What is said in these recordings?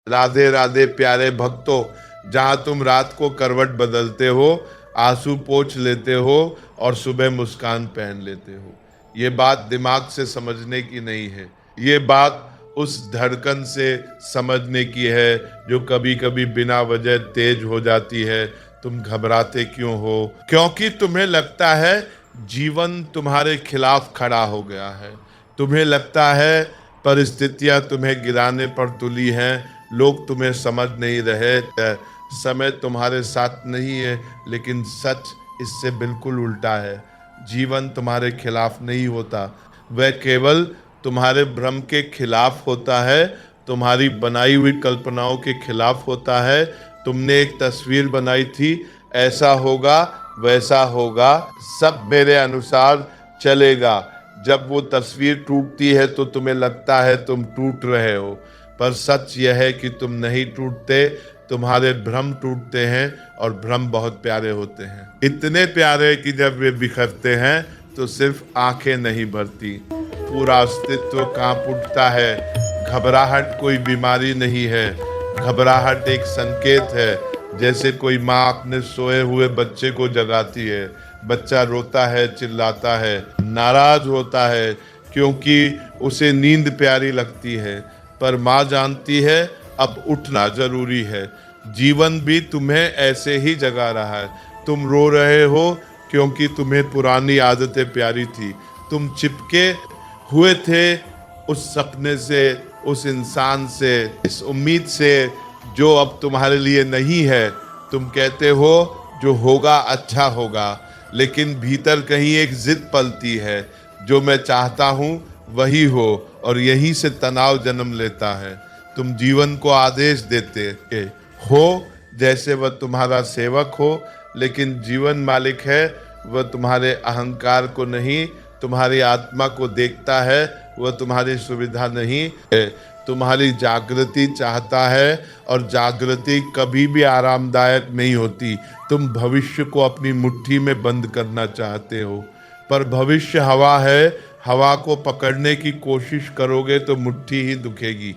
राधे राधे प्यारे भक्तों, जहां तुम रात को करवट बदलते हो, आंसू पोंछ लेते हो और सुबह मुस्कान पहन लेते हो। ये बात दिमाग से समझने की नहीं है, ये बात उस धड़कन से समझने की है जो कभी कभी बिना वजह तेज हो जाती है। तुम घबराते क्यों हो? क्योंकि तुम्हें लगता है जीवन तुम्हारे खिलाफ खड़ा हो गया है। तुम्हें लगता है परिस्थितियां तुम्हें गिराने पर तुली हैं, लोग तुम्हें समझ नहीं रहे, समय तुम्हारे साथ नहीं है। लेकिन सच इससे बिल्कुल उल्टा है। जीवन तुम्हारे खिलाफ नहीं होता, वह केवल तुम्हारे भ्रम के खिलाफ होता है, तुम्हारी बनाई हुई कल्पनाओं के खिलाफ होता है। तुमने एक तस्वीर बनाई थी, ऐसा होगा वैसा होगा, सब मेरे अनुसार चलेगा। जब वो तस्वीर टूटती है तो तुम्हें लगता है तुम टूट रहे हो, पर सच यह है कि तुम नहीं टूटते, तुम्हारे भ्रम टूटते हैं। और भ्रम बहुत प्यारे होते हैं, इतने प्यारे कि जब वे बिखरते हैं तो सिर्फ आंखें नहीं भरती, पूरा अस्तित्व कांप उठता है। घबराहट कोई बीमारी नहीं है, घबराहट एक संकेत है। जैसे कोई माँ अपने सोए हुए बच्चे को जगाती है। बच्चा रोता है, चिल्लाता है, नाराज होता है क्योंकि उसे नींद प्यारी लगती है, पर माँ जानती है अब उठना जरूरी है। जीवन भी तुम्हें ऐसे ही जगा रहा है। तुम रो रहे हो क्योंकि तुम्हें पुरानी आदतें प्यारी थी। तुम चिपके हुए थे उस सपने से, उस इंसान से, इस उम्मीद से जो अब तुम्हारे लिए नहीं है। तुम कहते हो जो होगा अच्छा होगा, लेकिन भीतर कहीं एक जिद पलती है, जो मैं चाहता हूँ वही हो, और यहीं से तनाव जन्म लेता है। तुम जीवन को आदेश देते हो जैसे वह तुम्हारा सेवक हो, लेकिन जीवन मालिक है, वह तुम्हारे अहंकार को नहीं, तुम्हारी आत्मा को देखता है। वह तुम्हारी सुविधा नहीं है, तुम्हारी जागृति चाहता है, और जागृति कभी भी आरामदायक नहीं होती। तुम भविष्य को अपनी मुट्ठी में बंद करना चाहते हो, पर भविष्य हवा है, हवा को पकड़ने की कोशिश करोगे तो मुट्ठी ही दुखेगी,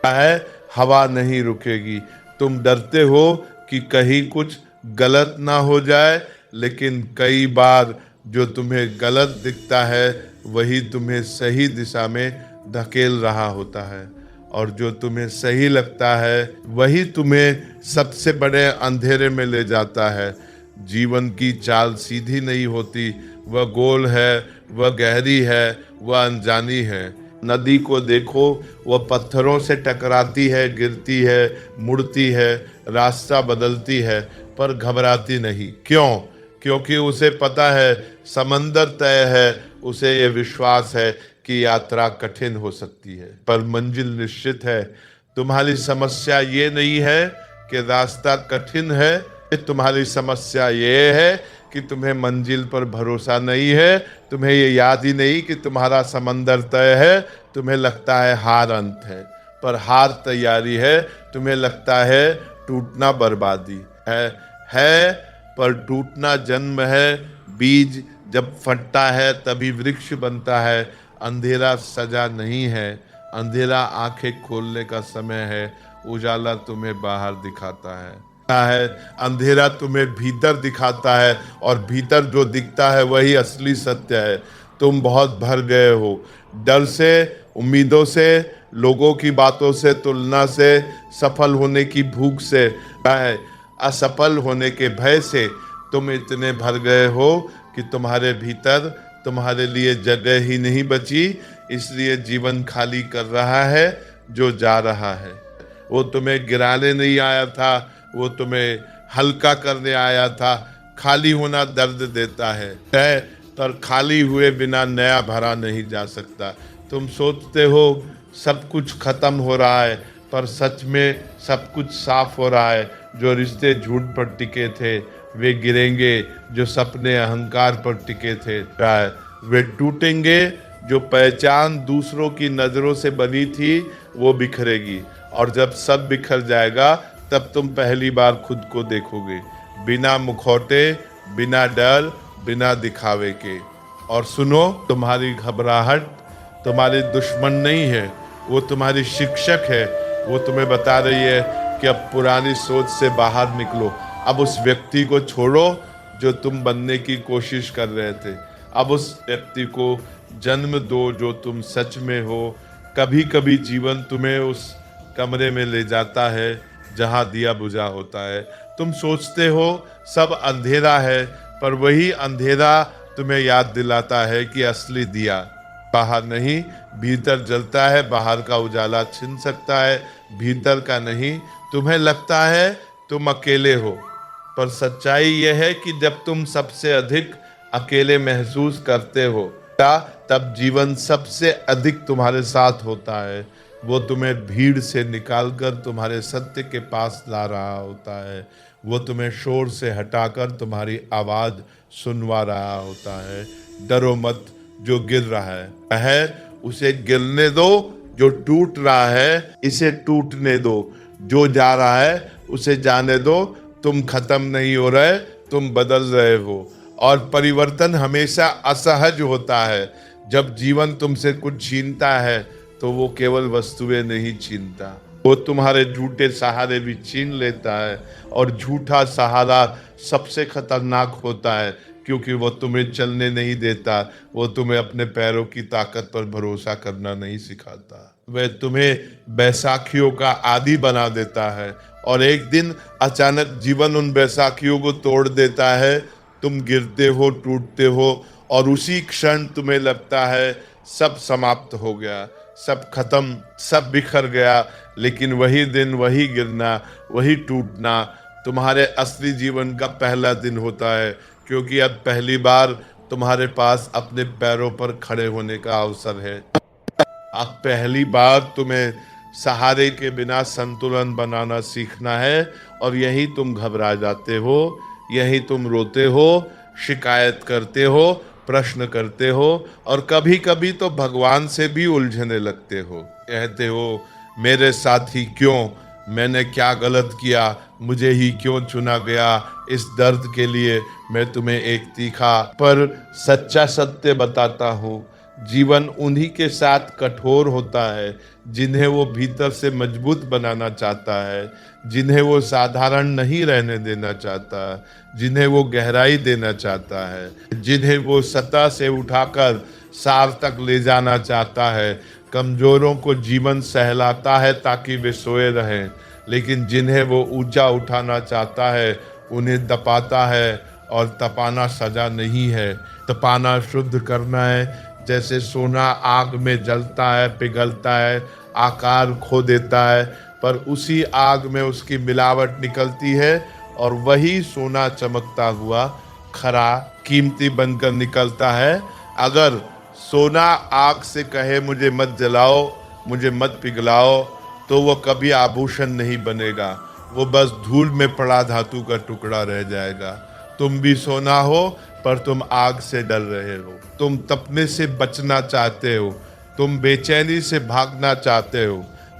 है हवा नहीं रुकेगी। तुम डरते हो कि कहीं कुछ गलत ना हो जाए, लेकिन कई बार जो तुम्हें गलत दिखता है वही तुम्हें सही दिशा में धकेल रहा होता है, और जो तुम्हें सही लगता है वही तुम्हें सबसे बड़े अंधेरे में ले जाता है। जीवन की चाल सीधी नहीं होती, वह गोल है, वह गहरी है, वह अनजानी है। नदी को देखो, वह पत्थरों से टकराती है, गिरती है, मुड़ती है, रास्ता बदलती है, पर घबराती नहीं। क्यों? क्योंकि उसे पता है समंदर तय है। उसे ये विश्वास है कि यात्रा कठिन हो सकती है, पर मंजिल निश्चित है। तुम्हारी समस्या ये नहीं है कि रास्ता कठिन है, तुम्हारी समस्या ये है कि तुम्हें मंजिल पर भरोसा नहीं है। तुम्हें ये याद ही नहीं कि तुम्हारा समंदर तय है। तुम्हें लगता है हार अंत है, पर हार तैयारी है। तुम्हें लगता है टूटना बर्बादी है, पर टूटना जन्म है। बीज जब फटता है तभी वृक्ष बनता है। अंधेरा सजा नहीं है, अंधेरा आंखें खोलने का समय है। उजाला तुम्हें बाहर दिखाता है, अंधेरा तुम्हें भीतर दिखाता है, और भीतर जो दिखता है वही असली सत्य है। तुम बहुत भर गए हो, डर से, उम्मीदों से, लोगों की बातों से, तुलना से, सफल होने की भूख से, असफल होने के भय से। तुम इतने भर गए हो कि तुम्हारे भीतर तुम्हारे लिए जगह ही नहीं बची। इसलिए जीवन खाली कर रहा है जो जा रहा है। वो तुम्हें गिराने नहीं आया था, वो तुम्हें हल्का करने आया था। खाली होना दर्द देता है, पर खाली हुए बिना नया भरा नहीं जा सकता। तुम सोचते हो सब कुछ खत्म हो रहा है, पर सच में सब कुछ साफ हो रहा है। जो रिश्ते झूठ पर टिके थे वे गिरेंगे, जो सपने अहंकार पर टिके थे वे टूटेंगे, जो पहचान दूसरों की नजरों से बनी थी वो बिखरेगी। और जब सब बिखर जाएगा तब तुम पहली बार खुद को देखोगे, बिना मुखौटे, बिना डर, बिना दिखावे के। और सुनो, तुम्हारी घबराहट तुम्हारी दुश्मन नहीं है, वो तुम्हारी शिक्षक है। वो तुम्हें बता रही है कि अब पुरानी सोच से बाहर निकलो, अब उस व्यक्ति को छोड़ो जो तुम बनने की कोशिश कर रहे थे, अब उस व्यक्ति को जन्म दो जो तुम सच में हो। कभी कभी जीवन तुम्हें उस कमरे में ले जाता है जहां दिया बुझा होता है। तुम सोचते हो सब अंधेरा है, पर वही अंधेरा तुम्हें याद दिलाता है कि असली दिया बाहर नहीं भीतर जलता है। बाहर का उजाला छिन सकता है, भीतर का नहीं। तुम्हें लगता है तुम अकेले हो, पर सच्चाई यह है कि जब तुम सबसे अधिक अकेले महसूस करते हो तब जीवन सबसे अधिक तुम्हारे साथ होता है। वो तुम्हें भीड़ से निकालकर तुम्हारे सत्य के पास ला रहा होता है। वो तुम्हें शोर से हटाकर तुम्हारी आवाज सुनवा रहा होता है। डरो मत, जो गिर रहा है उसे गिरने दो, जो टूट रहा है इसे टूटने दो, जो जा रहा है उसे जाने दो। तुम खत्म नहीं हो रहे, तुम बदल रहे हो। और परिवर्तन हमेशा असहज होता है। जब जीवन तुमसे कुछ छीनता है तो वो केवल वस्तुएं नहीं छीनता, वो तुम्हारे झूठे सहारे भी छीन लेता है। और झूठा सहारा सबसे खतरनाक होता है, क्योंकि वो तुम्हें चलने नहीं देता, वो तुम्हें अपने पैरों की ताकत पर भरोसा करना नहीं सिखाता। वह तुम्हें बैसाखियों का आदी बना देता है, और एक दिन अचानक जीवन उन बैसाखियों को तोड़ देता है। तुम गिरते हो, टूटते हो, और उसी क्षण तुम्हें लगता है सब समाप्त हो गया, सब खत्म, सब बिखर गया। लेकिन वही दिन, वही गिरना, वही टूटना तुम्हारे असली जीवन का पहला दिन होता है, क्योंकि अब पहली बार तुम्हारे पास अपने पैरों पर खड़े होने का अवसर है। अब पहली बार तुम्हें सहारे के बिना संतुलन बनाना सीखना है। और यही तुम घबरा जाते हो, यही तुम रोते हो, शिकायत करते हो, प्रश्न करते हो, और कभी कभी तो भगवान से भी उलझने लगते हो। कहते हो मेरे साथ ही क्यों, मैंने क्या गलत किया, मुझे ही क्यों चुना गया। इस दर्द के लिए मैं तुम्हें एक तीखा पर सच्चा सत्य बताता हूँ। जीवन उन्हीं के साथ कठोर होता है जिन्हें वो भीतर से मजबूत बनाना चाहता है, जिन्हें वो साधारण नहीं रहने देना चाहता, जिन्हें वो गहराई देना चाहता है, जिन्हें वो सतह से उठाकर सार तक ले जाना चाहता है। कमजोरों को जीवन सहलाता है ताकि वे सोए रहें, लेकिन जिन्हें वो ऊंचा उठाना चाहता है उन्हें दबाता है। और तपाना सजा नहीं है, तपाना शुद्ध करना है। जैसे सोना आग में जलता है, पिघलता है, आकार खो देता है, पर उसी आग में उसकी मिलावट निकलती है, और वही सोना चमकता हुआ खरा कीमती बनकर निकलता है। अगर सोना आग से कहे मुझे मत जलाओ, मुझे मत पिघलाओ, तो वो कभी आभूषण नहीं बनेगा, वो बस धूल में पड़ा धातु का टुकड़ा रह जाएगा। तुम भी सोना हो, पर तुम आग से डर रहे हो, तुम तपने से बचना चाहते हो, तुम बेचैनी से भागना चाहते हो,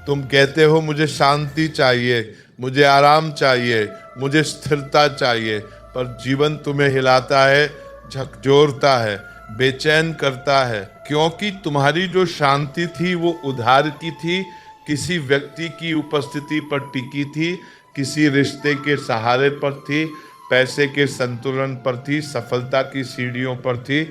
तुम कहते हो मुझे शांति चाहिए, मुझे आराम चाहिए, मुझे स्थिरता चाहिए। पर जीवन तुम्हें हिलाता है, झकझोरता है, बेचैन करता है, क्योंकि तुम्हारी जो शांति थी वो उधार की थी, किसी व्यक्ति की उपस्थिति पर टिकी थी, किसी रिश्ते के सहारे पर थी, पैसे के संतुलन पर थी, सफलता की सीढ़ियों पर थी,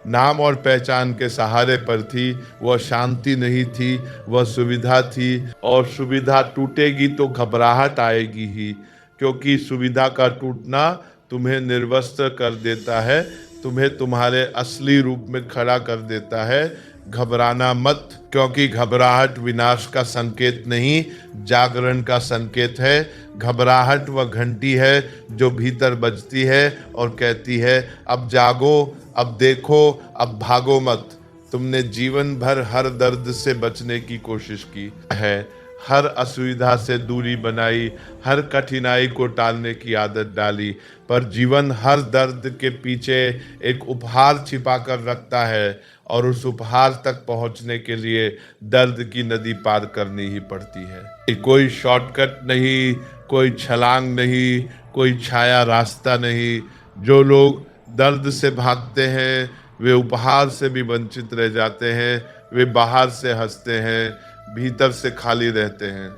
नाम और पहचान के सहारे पर थी। वह शांति नहीं थी, वह सुविधा थी। और सुविधा टूटेगी तो घबराहट आएगी ही, क्योंकि सुविधा का टूटना तुम्हें निर्वस्त्र कर देता है, तुम्हें तुम्हारे असली रूप में खड़ा कर देता है। घबराना मत, क्योंकि घबराहट विनाश का संकेत नहीं, जागरण का संकेत है। घबराहट वह घंटी है जो भीतर बजती है और कहती है अब जागो, अब देखो, अब भागो मत। तुमने जीवन भर हर दर्द से बचने की कोशिश की है, हर असुविधा से दूरी बनाई, हर कठिनाई को टालने की आदत डाली, पर जीवन हर दर्द के पीछे एक उपहार छिपा कर रखता है, और उस उपहार तक पहुंचने के लिए दर्द की नदी पार करनी ही पड़ती है। कोई शॉर्टकट नहीं, कोई छलांग नहीं, कोई छाया रास्ता नहीं। जो लोग दर्द से भागते हैं वे उपहार से भी वंचित रह जाते हैं, वे बाहर से हंसते हैं। भीतर से खाली रहते हैं।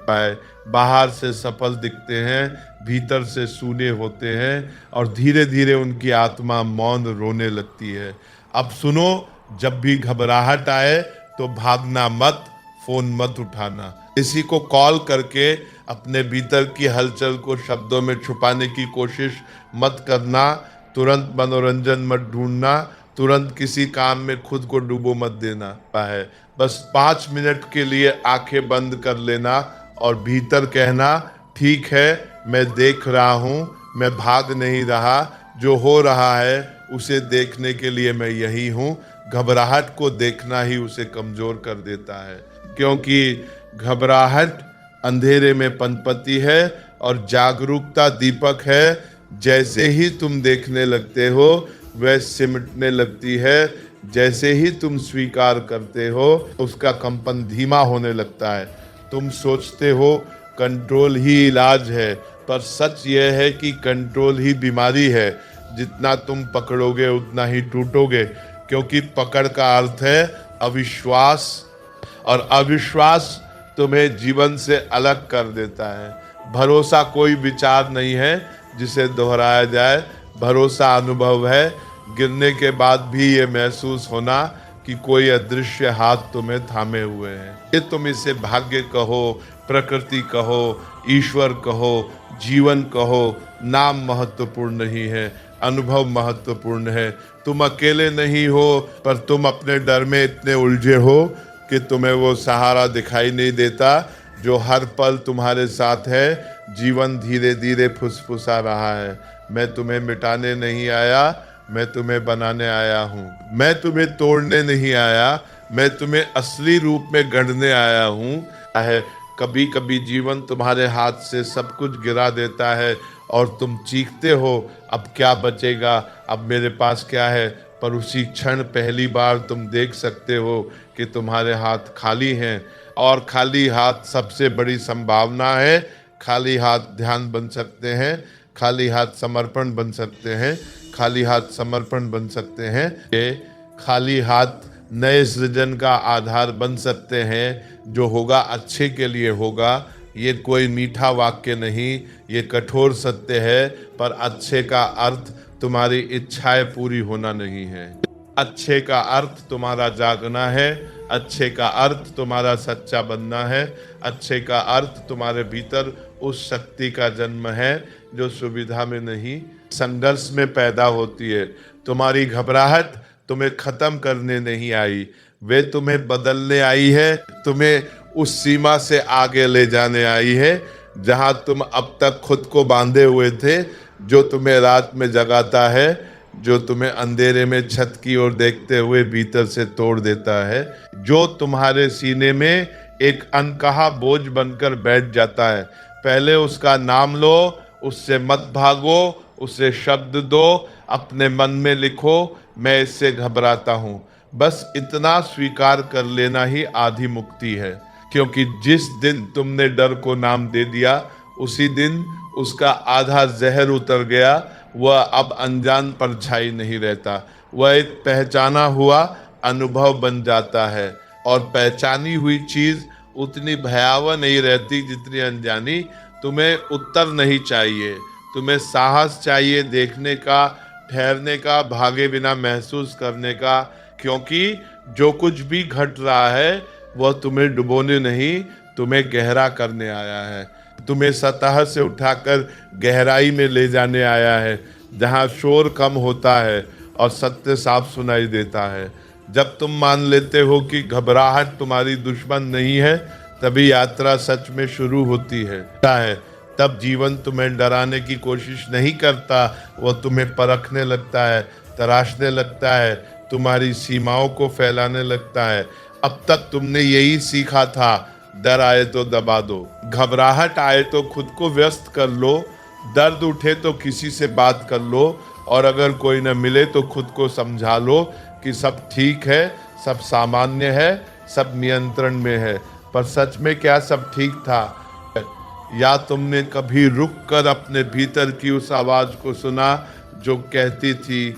बाहर से सफल दिखते हैं, भीतर से सूने होते हैं और धीरे धीरे उनकी आत्मा मौन रोने लगती है। अब सुनो, जब भी घबराहट आए तो भागना मत, फोन मत उठाना, किसी को कॉल करके अपने भीतर की हलचल को शब्दों में छुपाने की कोशिश मत करना, तुरंत मनोरंजन मत ढूंढना, तुरंत किसी काम में खुद को डूबो मत देना है। बस 5 मिनट के लिए आंखें बंद कर लेना और भीतर कहना, ठीक है, मैं देख रहा हूँ, मैं भाग नहीं रहा, जो हो रहा है उसे देखने के लिए मैं यही हूँ। घबराहट को देखना ही उसे कमजोर कर देता है, क्योंकि घबराहट अंधेरे में पनपती है और जागरूकता दीपक है। जैसे ही तुम देखने लगते हो वह सिमटने लगती है, जैसे ही तुम स्वीकार करते हो उसका कंपन धीमा होने लगता है। तुम सोचते हो कंट्रोल ही इलाज है, पर सच यह है कि कंट्रोल ही बीमारी है। जितना तुम पकड़ोगे उतना ही टूटोगे, क्योंकि पकड़ का अर्थ है अविश्वास, और अविश्वास तुम्हें जीवन से अलग कर देता है। भरोसा कोई विचार नहीं है जिसे दोहराया जाए, भरोसा अनुभव है। गिरने के बाद भी ये महसूस होना कि कोई अदृश्य हाथ तुम्हें थामे हुए है। ये तुम इसे भाग्य कहो, प्रकृति कहो, ईश्वर कहो, जीवन कहो, नाम महत्वपूर्ण नहीं है, अनुभव महत्वपूर्ण है। तुम अकेले नहीं हो, पर तुम अपने डर में इतने उलझे हो कि तुम्हें वो सहारा दिखाई नहीं देता जो हर पल तुम्हारे साथ है। जीवन धीरे धीरे फुसफुसा रहा है, मैं तुम्हें मिटाने नहीं आया, मैं तुम्हें बनाने आया हूँ। मैं तुम्हें तोड़ने नहीं आया, मैं तुम्हें असली रूप में गढ़ने आया हूँ। कभी कभी जीवन तुम्हारे हाथ से सब कुछ गिरा देता है और तुम चीखते हो, अब क्या बचेगा, अब मेरे पास क्या है। पर उसी क्षण पहली बार तुम देख सकते हो कि तुम्हारे हाथ खाली हैं, और खाली हाथ सबसे बड़ी संभावना है। खाली हाथ ध्यान बन सकते हैं, खाली हाथ समर्पण बन सकते हैं, खाली हाथ समर्पण बन सकते हैं। ये खाली हाथ नए सृजन का आधार बन सकते हैं। जो होगा अच्छे के लिए होगा। ये कोई मीठा वाक्य नहीं, ये कठोर सत्य है, पर अच्छे का अर्थ तुम्हारी इच्छाएं पूरी होना नहीं है। अच्छे का अर्थ तुम्हारा जागना है, अच्छे का अर्थ तुम्हारा सच्चा बनना है, अच्छे का अर्थ तुम्हारे भीतर उस शक्ति का जन्म है जो सुविधा में नहीं, संघर्ष में पैदा होती है। तुम्हारी घबराहट तुम्हें खत्म करने नहीं आई, वे तुम्हें बदलने आई है, तुम्हें उस सीमा से आगे ले जाने आई है जहां तुम अब तक खुद को बांधे हुए थे, जो तुम्हें रात में जगाता है, जो तुम्हें अंधेरे में छत की ओर देखते हुए भीतर से तोड़ देता है, जो तुम्हारे सीने में एक अनकहा बोझ बनकर बैठ जाता है। पहले उसका नाम लो, उससे मत भागो, उसे शब्द दो, अपने मन में लिखो, मैं इससे घबराता हूँ। बस इतना स्वीकार कर लेना ही आधी मुक्ति है, क्योंकि जिस दिन तुमने डर को नाम दे दिया उसी दिन उसका आधा जहर उतर गया। वह अब अनजान परछाई नहीं रहता, वह एक पहचाना हुआ अनुभव बन जाता है। और पहचानी हुई चीज उतनी भयावह नहीं रहती जितनी अनजानी। तुम्हें उत्तर नहीं चाहिए, तुम्हें साहस चाहिए देखने का, ठहरने का, भागे बिना महसूस करने का, क्योंकि जो कुछ भी घट रहा है वह तुम्हें डुबोने नहीं, तुम्हें गहरा करने आया है। तुम्हें सतह से उठाकर गहराई में ले जाने आया है, जहाँ शोर कम होता है और सत्य साफ सुनाई देता है। जब तुम मान लेते हो कि घबराहट तुम्हारी दुश्मन नहीं है, तभी यात्रा सच में शुरू होती है। तब जीवन तुम्हें डराने की कोशिश नहीं करता, वह तुम्हें परखने लगता है, तराशने लगता है, तुम्हारी सीमाओं को फैलाने लगता है। अब तक तुमने यही सीखा था, डर आए तो दबा दो, घबराहट आए तो खुद को व्यस्त कर लो, दर्द उठे तो किसी से बात कर लो, और अगर कोई न मिले तो खुद को समझा लो कि सब ठीक है, सब सामान्य है, सब नियंत्रण में है। पर सच में क्या सब ठीक था? या तुमने कभी रुक कर अपने भीतर की उस आवाज को सुना जो कहती थी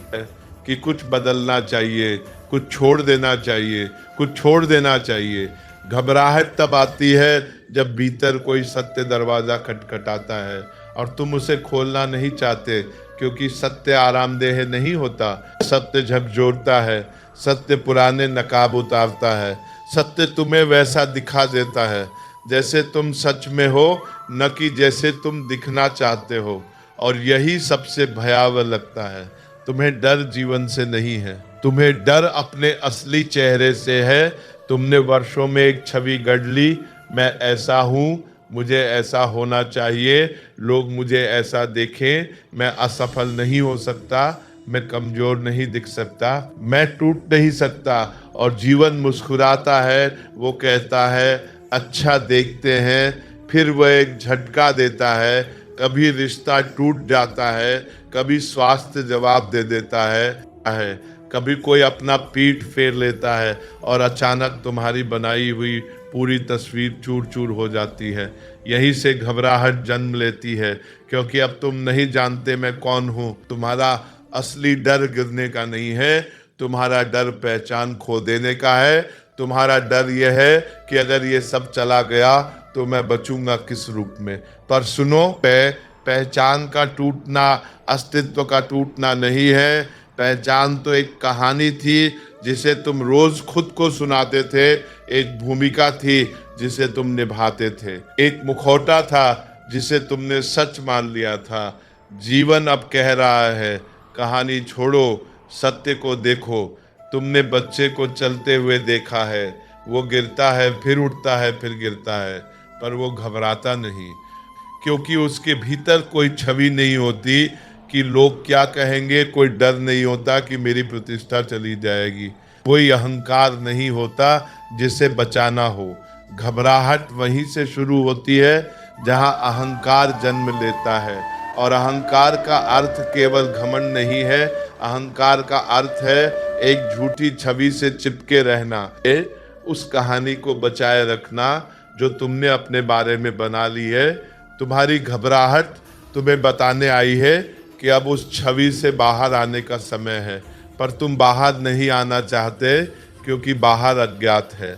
कि कुछ बदलना चाहिए, कुछ छोड़ देना चाहिए, कुछ छोड़ देना चाहिए? घबराहट तब आती है जब भीतर कोई सत्य दरवाजा खटखटाता है और तुम उसे खोलना नहीं चाहते, क्योंकि सत्य आरामदेह नहीं होता। सत्य झकझोरता है, सत्य पुराने नकाब उतारता है, सत्य तुम्हें वैसा दिखा देता है जैसे तुम सच में हो, न कि जैसे तुम दिखना चाहते हो। और यही सबसे भयावह लगता है। तुम्हें डर जीवन से नहीं है, तुम्हें डर अपने असली चेहरे से है। तुमने वर्षों में एक छवि गढ़ ली, मैं ऐसा हूँ, मुझे ऐसा होना चाहिए, लोग मुझे ऐसा देखें, मैं असफल नहीं हो सकता, मैं कमजोर नहीं दिख सकता, मैं टूट नहीं सकता। और जीवन मुस्कुराता है, वो कहता है अच्छा देखते हैं, फिर वह एक झटका देता है। कभी रिश्ता टूट जाता है, कभी स्वास्थ्य जवाब दे देता है, कभी कोई अपना पीठ फेर लेता है और अचानक तुम्हारी बनाई हुई पूरी तस्वीर चूर चूर हो जाती है। यहीं से घबराहट जन्म लेती है, क्योंकि अब तुम नहीं जानते मैं कौन हूँ। तुम्हारा असली डर गिरने का नहीं है, तुम्हारा डर पहचान खो देने का है। तुम्हारा डर यह है कि अगर ये सब चला गया तो मैं बचूंगा किस रूप में। पर सुनो, पहचान का टूटना अस्तित्व का टूटना नहीं है। पहचान तो एक कहानी थी जिसे तुम रोज खुद को सुनाते थे, एक भूमिका थी जिसे तुम निभाते थे, एक मुखौटा था जिसे तुमने सच मान लिया था। जीवन अब कह रहा है कहानी छोड़ो, सत्य को देखो। तुमने बच्चे को चलते हुए देखा है, वो गिरता है, फिर उठता है, फिर गिरता है, पर वो घबराता नहीं, क्योंकि उसके भीतर कोई छवि नहीं होती कि लोग क्या कहेंगे। कोई डर नहीं होता कि मेरी प्रतिष्ठा चली जाएगी। कोई अहंकार नहीं होता जिसे बचाना हो। घबराहट वहीं से शुरू होती है जहां अहंकार जन्म लेता है। और अहंकार का अर्थ केवल घमंड नहीं है, अहंकार का अर्थ है एक झूठी छवि से चिपके रहना, उस कहानी को बचाए रखना जो तुमने अपने बारे में बना ली है। तुम्हारी घबराहट तुम्हें बताने आई है कि अब उस छवि से बाहर आने का समय है, पर तुम बाहर नहीं आना चाहते, क्योंकि बाहर अज्ञात है।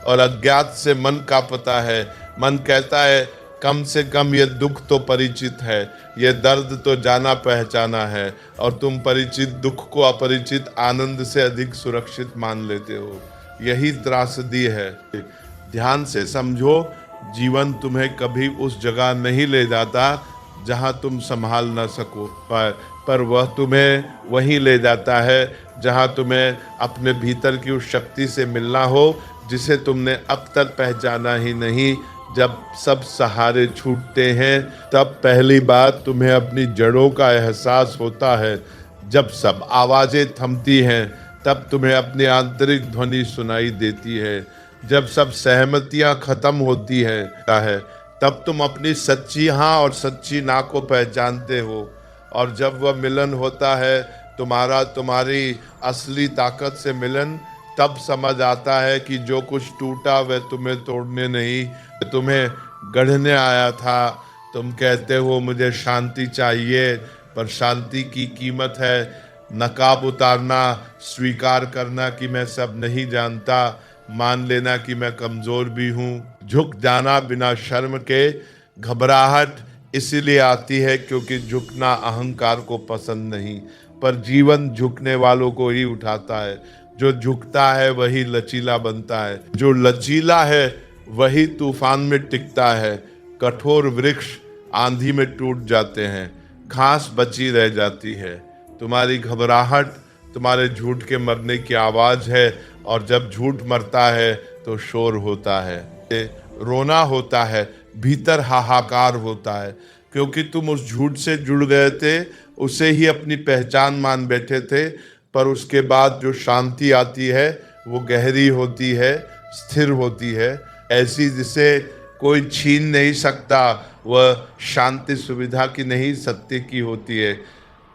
और अज्ञात से मन का पता है। मन कहता है कम से कम ये दुख तो परिचित है, ये दर्द तो जाना पहचाना है। और तुम परिचित दुख को अपरिचित आनंद से अधिक सुरक्षित मान लेते हो। यही त्रासदी है। ध्यान से समझो, जीवन तुम्हें कभी उस जगह नहीं ले जाता जहां तुम संभाल ना सको, पर वह तुम्हें वहीं ले जाता है जहां तुम्हें अपने भीतर की उस शक्ति से मिलना हो जिसे तुमने अब तक पहचाना ही नहीं। जब सब सहारे छूटते हैं तब पहली बार तुम्हें अपनी जड़ों का एहसास होता है। जब सब आवाज़ें थमती हैं तब तुम्हें अपनी आंतरिक ध्वनि सुनाई देती है। जब सब सहमतियां खत्म होती है तब तुम अपनी सच्ची हाँ और सच्ची ना को पहचानते हो। और जब वह मिलन होता है, तुम्हारी असली ताकत से मिलन, तब समझ आता है कि जो कुछ टूटा वह तुम्हें तोड़ने नहीं, तुम्हें गढ़ने आया था। तुम कहते हो मुझे शांति चाहिए, पर शांति की कीमत है नकाब उतारना, स्वीकार करना कि मैं सब नहीं जानता, मान लेना कि मैं कमज़ोर भी हूँ, झुक जाना बिना शर्म के। घबराहट इसीलिए आती है क्योंकि झुकना अहंकार को पसंद नहीं, पर जीवन झुकने वालों को ही उठाता है। जो झुकता है वही लचीला बनता है, जो लचीला है वही तूफान में टिकता है। कठोर वृक्ष आंधी में टूट जाते हैं, घास बची रह जाती है। तुम्हारी घबराहट तुम्हारे झूठ के मरने की आवाज़ है, और जब झूठ मरता है तो शोर होता है, रोना होता है, भीतर हाहाकार होता है, क्योंकि तुम उस झूठ से जुड़ गए थे, उसे ही अपनी पहचान मान बैठे थे। पर उसके बाद जो शांति आती है वो गहरी होती है, स्थिर होती है, ऐसी जिसे कोई छीन नहीं सकता। वह शांति सुविधा की नहीं, सत्य की होती है।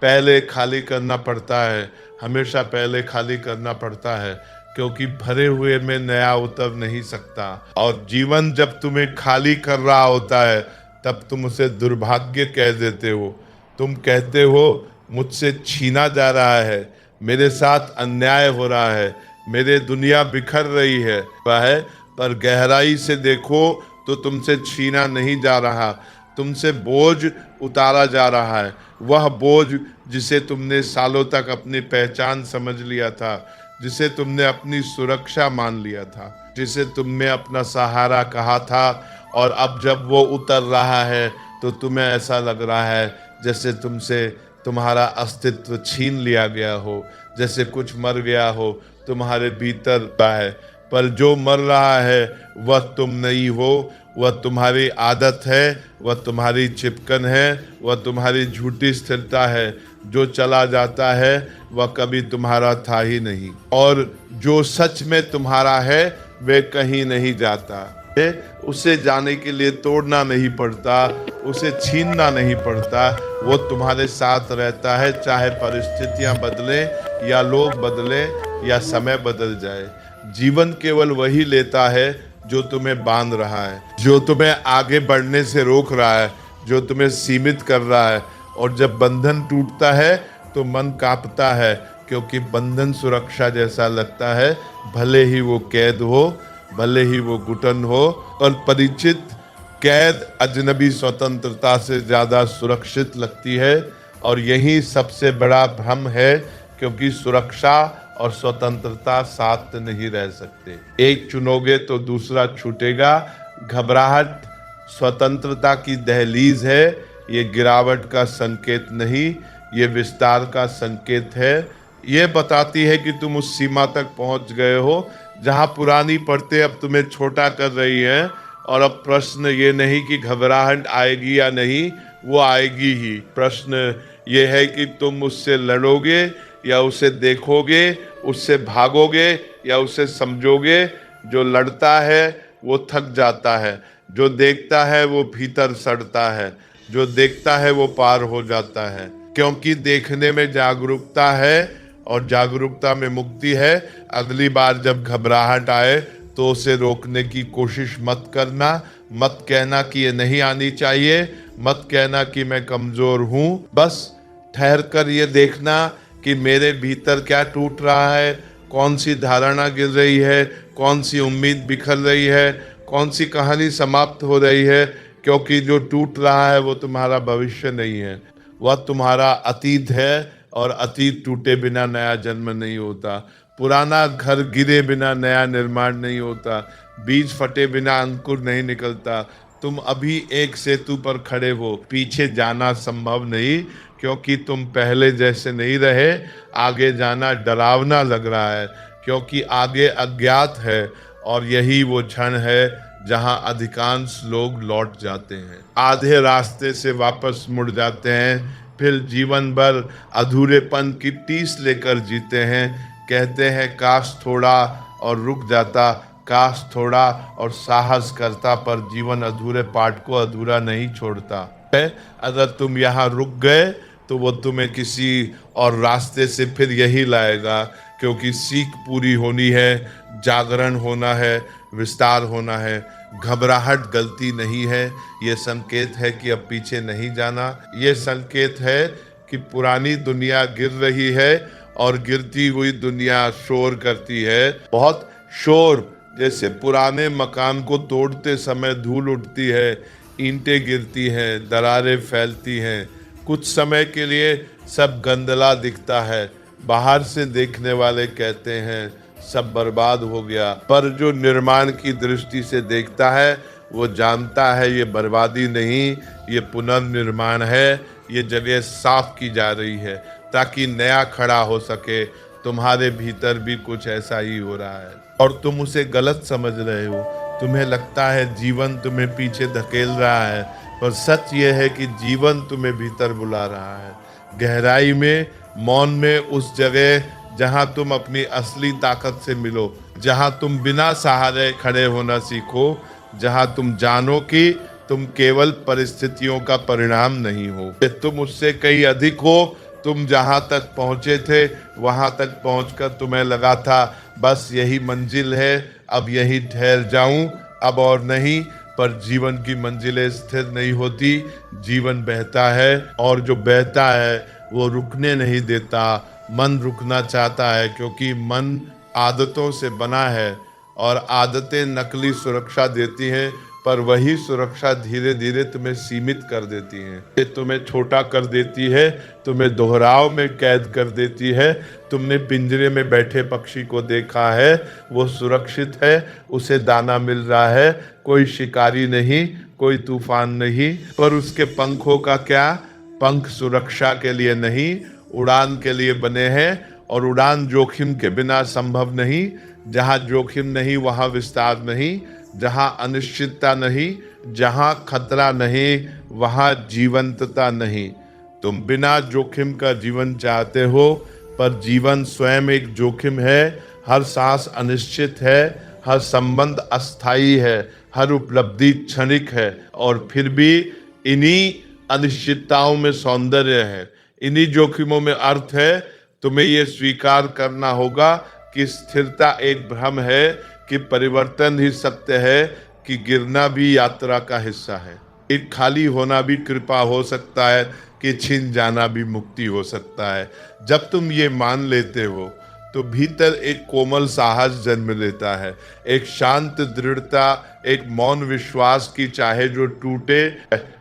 पहले खाली करना पड़ता है, हमेशा पहले खाली करना पड़ता है, क्योंकि भरे हुए में नया उतर नहीं सकता। और जीवन जब तुम्हें खाली कर रहा होता है तब तुम उसे दुर्भाग्य कह देते हो। तुम कहते हो मुझसे छीना जा रहा है, मेरे साथ अन्याय हो रहा है, मेरे दुनिया बिखर रही है, पर गहराई से देखो तो तुमसे छीना नहीं जा रहा, तुमसे बोझ उतारा जा रहा है। वह बोझ जिसे तुमने सालों तक अपनी पहचान समझ लिया था, जिसे तुमने अपनी सुरक्षा मान लिया था, जिसे तुमने अपना सहारा कहा था, और अब जब वो उतर रहा है तो तुम्हें ऐसा लग रहा है जैसे तुमसे तुम्हारा अस्तित्व छीन लिया गया हो, जैसे कुछ मर गया हो तुम्हारे भीतर है। पर जो मर रहा है वह तुम नहीं हो, वह तुम्हारी आदत है, वह तुम्हारी चिपकन है, वह तुम्हारी झूठी स्थिरता है। जो चला जाता है वह कभी तुम्हारा था ही नहीं, और जो सच में तुम्हारा है वह कहीं नहीं जाता। उसे जाने के लिए तोड़ना नहीं पड़ता, उसे छीनना नहीं पड़ता, वो तुम्हारे साथ रहता है, चाहे परिस्थितियां बदले या लोग बदले या समय बदल जाए। जीवन केवल वही लेता है जो तुम्हें बांध रहा है, जो तुम्हें आगे बढ़ने से रोक रहा है, जो तुम्हें सीमित कर रहा है। और जब बंधन टूटता है तो मन कांपता है, क्योंकि बंधन सुरक्षा जैसा लगता है, भले ही वो कैद हो, भले ही वो घुटन हो। और परिचित कैद अजनबी स्वतंत्रता से ज्यादा सुरक्षित लगती है, और यही सबसे बड़ा भ्रम है, क्योंकि सुरक्षा और स्वतंत्रता साथ नहीं रह सकते। एक चुनोगे तो दूसरा छूटेगा। घबराहट स्वतंत्रता की दहलीज है, ये गिरावट का संकेत नहीं, ये विस्तार का संकेत है। ये बताती है कि तुम उस सीमा तक पहुंच गए हो जहां पुरानी परतें अब तुम्हें छोटा कर रही हैं, और अब प्रश्न ये नहीं कि घबराहट आएगी या नहीं, वो आएगी ही। प्रश्न ये है कि तुम उससे लड़ोगे या उसे देखोगे, उससे भागोगे या उसे समझोगे। जो लड़ता है वो थक जाता है, जो देखता है वो भीतर सड़ता है, जो देखता है वो पार हो जाता है। क्योंकि देखने में जागरूकता है और जागरूकता में मुक्ति है। अगली बार जब घबराहट आए तो उसे रोकने की कोशिश मत करना। मत कहना कि ये नहीं आनी चाहिए, मत कहना कि मैं कमजोर हूं। बस ठहर कर ये देखना कि मेरे भीतर क्या टूट रहा है, कौन सी धारणा गिर रही है, कौन सी उम्मीद बिखर रही है, कौन सी कहानी समाप्त हो रही है। क्योंकि जो टूट रहा है वो तुम्हारा भविष्य नहीं है, वह तुम्हारा अतीत है, और अतीत टूटे बिना नया जन्म नहीं होता। पुराना घर गिरे बिना नया निर्माण नहीं होता। बीज फटे बिना अंकुर नहीं निकलता। तुम अभी एक सेतु पर खड़े हो, पीछे जाना संभव नहीं, क्योंकि तुम पहले जैसे नहीं रहे। आगे जाना डरावना लग रहा है, क्योंकि आगे अज्ञात है, और यही वो क्षण है जहां अधिकांश लोग लौट जाते हैं, आधे रास्ते से वापस मुड़ जाते हैं, फिर जीवन भर अधूरेपन की टीस लेकर जीते हैं। कहते हैं काश थोड़ा और रुक जाता, काश थोड़ा और साहस करता, पर जीवन अधूरे पाठ को अधूरा नहीं छोड़ता है। अगर तुम यहाँ रुक गए तो वो तुम्हें किसी और रास्ते से फिर यही लाएगा, क्योंकि सीख पूरी होनी है, जागरण होना है, विस्तार होना है। घबराहट गलती नहीं है, ये संकेत है कि अब पीछे नहीं जाना। ये संकेत है कि पुरानी दुनिया गिर रही है, और गिरती हुई दुनिया शोर करती है, बहुत शोर, जैसे पुराने मकान को तोड़ते समय धूल उठती है, ईंटें गिरती हैं, दरारें फैलती हैं। कुछ समय के लिए सब गंदला दिखता है, बाहर से देखने वाले कहते हैं सब बर्बाद हो गया, पर जो निर्माण की दृष्टि से देखता है वो जानता है ये बर्बादी नहीं, ये पुनर्निर्माण है। ये जगह साफ की जा रही है ताकि नया खड़ा हो सके। तुम्हारे भीतर भी कुछ ऐसा ही हो रहा है, और तुम उसे गलत समझ रहे हो। तुम्हें लगता है जीवन तुम्हें पीछे धकेल रहा है, पर सच ये है कि जीवन तुम्हें भीतर बुला रहा है, गहराई में, मौन में, उस जगह जहां तुम अपनी असली ताकत से मिलो, जहां तुम बिना सहारे खड़े होना सीखो, जहां तुम जानो कि तुम केवल परिस्थितियों का परिणाम नहीं हो, तुम उससे कहीं अधिक हो। तुम जहां तक पहुंचे थे वहां तक पहुंचकर तुम्हें लगा था बस यही मंजिल है, अब यही ठहर जाऊं, अब और नहीं। पर जीवन की मंजिलें स्थिर नहीं होती, जीवन बहता है, और जो बहता है वो रुकने नहीं देता। मन रुकना चाहता है, क्योंकि मन आदतों से बना है, और आदतें नकली सुरक्षा देती हैं, पर वही सुरक्षा धीरे धीरे तुम्हें सीमित कर देती हैं। ये तुम्हें छोटा कर देती है, तुम्हें दोहराव में कैद कर देती है। तुमने पिंजरे में बैठे पक्षी को देखा है, वो सुरक्षित है, उसे दाना मिल रहा है, कोई शिकारी नहीं, कोई तूफान नहीं। पर उसके पंखों का क्या? पंख सुरक्षा के लिए नहीं, उड़ान के लिए बने हैं, और उड़ान जोखिम के बिना संभव नहीं। जहाँ जोखिम नहीं वहाँ विस्तार नहीं, जहाँ अनिश्चितता नहीं, जहाँ खतरा नहीं, वहाँ जीवंतता नहीं। तुम बिना जोखिम का जीवन चाहते हो, पर जीवन स्वयं एक जोखिम है। हर सांस अनिश्चित है, हर संबंध अस्थायी है, हर उपलब्धि क्षणिक है, और फिर भी इन्हीं अनिश्चितताओं में सौंदर्य है, इन्हीं जोखिमों में अर्थ है। तुम्हें ये स्वीकार करना होगा कि स्थिरता एक भ्रम है, कि परिवर्तन ही सत्य है, कि गिरना भी यात्रा का हिस्सा है। एक खाली होना भी कृपा हो सकता है, कि छिन जाना भी मुक्ति हो सकता है। जब तुम ये मान लेते हो तो भीतर एक कोमल साहस जन्म लेता है, एक शांत दृढ़ता, एक मौन विश्वास की चाहे जो टूटे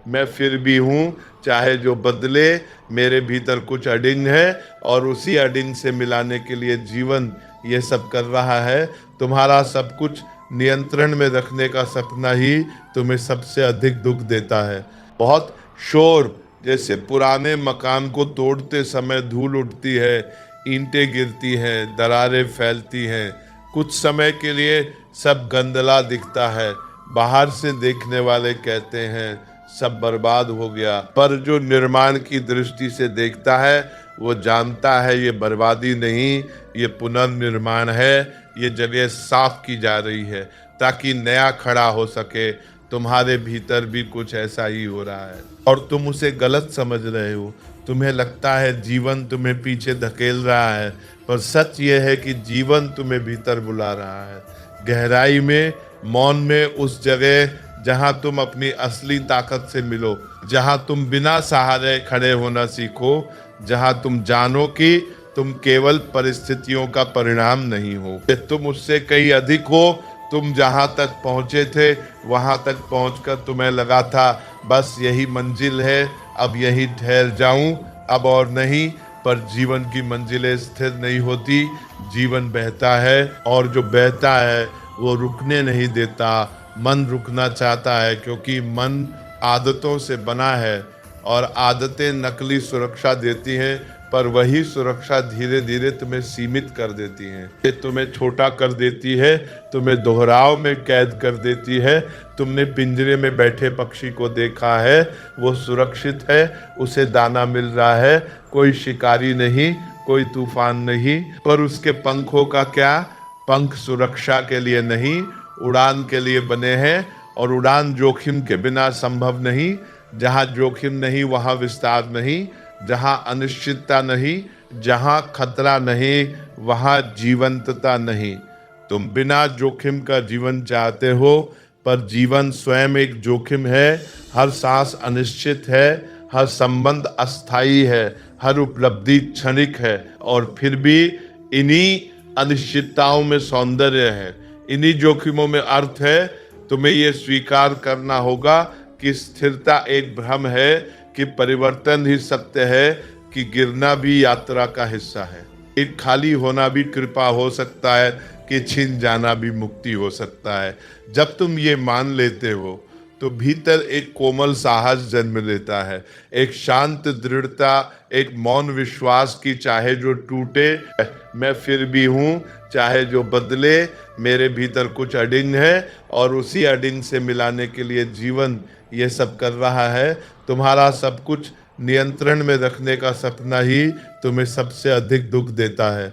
मैं फिर भी हूँ, चाहे जो बदले मेरे भीतर कुछ अडिंग है, और उसी अडिंग से मिलाने के लिए जीवन ये सब कर रहा है। तुम्हारा सब कुछ नियंत्रण में रखने का सपना ही तुम्हें सबसे अधिक दुख देता है। बहुत शोर, जैसे पुराने मकान को तोड़ते समय धूल उठती है, ईंटें गिरती हैं, दरारें फैलती हैं। कुछ समय के लिए सब गंदला दिखता है, बाहर से देखने वाले कहते हैं सब बर्बाद हो गया, पर जो निर्माण की दृष्टि से देखता है वो जानता है ये बर्बादी नहीं, ये पुनर्निर्माण है। ये जगह साफ की जा रही है ताकि नया खड़ा हो सके। तुम्हारे भीतर भी कुछ ऐसा ही हो रहा है, और तुम उसे गलत समझ रहे हो। तुम्हें लगता है जीवन तुम्हें पीछे धकेल रहा है, पर सच ये है कि जीवन तुम्हें भीतर बुला रहा है, गहराई में, मौन में, उस जगह जहां तुम अपनी असली ताकत से मिलो, जहां तुम बिना सहारे खड़े होना सीखो, जहां तुम जानो कि तुम केवल परिस्थितियों का परिणाम नहीं हो, तुम उससे कहीं अधिक हो। तुम जहां तक पहुंचे थे वहां तक पहुंचकर तुम्हें लगा था बस यही मंजिल है, अब यही ठहर जाऊं, अब और नहीं। पर जीवन की मंजिलें स्थिर नहीं होती, जीवन बहता है, और जो बहता है वो रुकने नहीं देता। मन रुकना चाहता है, क्योंकि मन आदतों से बना है, और आदतें नकली सुरक्षा देती हैं, पर वही सुरक्षा धीरे धीरे तुम्हें सीमित कर देती हैं। ये तुम्हें छोटा कर देती है, तुम्हें दोहराव में कैद कर देती है। तुमने पिंजरे में बैठे पक्षी को देखा है, वो सुरक्षित है, उसे दाना मिल रहा है, कोई शिकारी नहीं, कोई तूफान नहीं। पर उसके पंखों का क्या? पंख सुरक्षा के लिए नहीं, उड़ान के लिए बने हैं, और उड़ान जोखिम के बिना संभव नहीं। जहाँ जोखिम नहीं वहाँ विस्तार नहीं, जहाँ अनिश्चितता नहीं, जहाँ खतरा नहीं, वहाँ जीवंतता नहीं। तुम बिना जोखिम का जीवन चाहते हो, पर जीवन स्वयं एक जोखिम है। हर सांस अनिश्चित है, हर संबंध अस्थायी है, हर उपलब्धि क्षणिक है, और फिर भी इन्हीं अनिश्चितताओं में सौंदर्य है, इन्हीं जोखिमों में अर्थ है। तुम्हें ये स्वीकार करना होगा कि स्थिरता एक भ्रम है, कि परिवर्तन ही सत्य है, कि गिरना भी यात्रा का हिस्सा है। एक खाली होना भी कृपा हो सकता है, कि छिन जाना भी मुक्ति हो सकता है। जब तुम ये मान लेते हो तो भीतर एक कोमल साहस जन्म लेता है, एक शांत दृढ़ता, एक मौन विश्वास की चाहे जो टूटे मैं फिर भी हूँ, चाहे जो बदले मेरे भीतर कुछ अडिंग है, और उसी अडिंग से मिलाने के लिए जीवन ये सब कर रहा है। तुम्हारा सब कुछ नियंत्रण में रखने का सपना ही तुम्हें सबसे अधिक दुख देता है।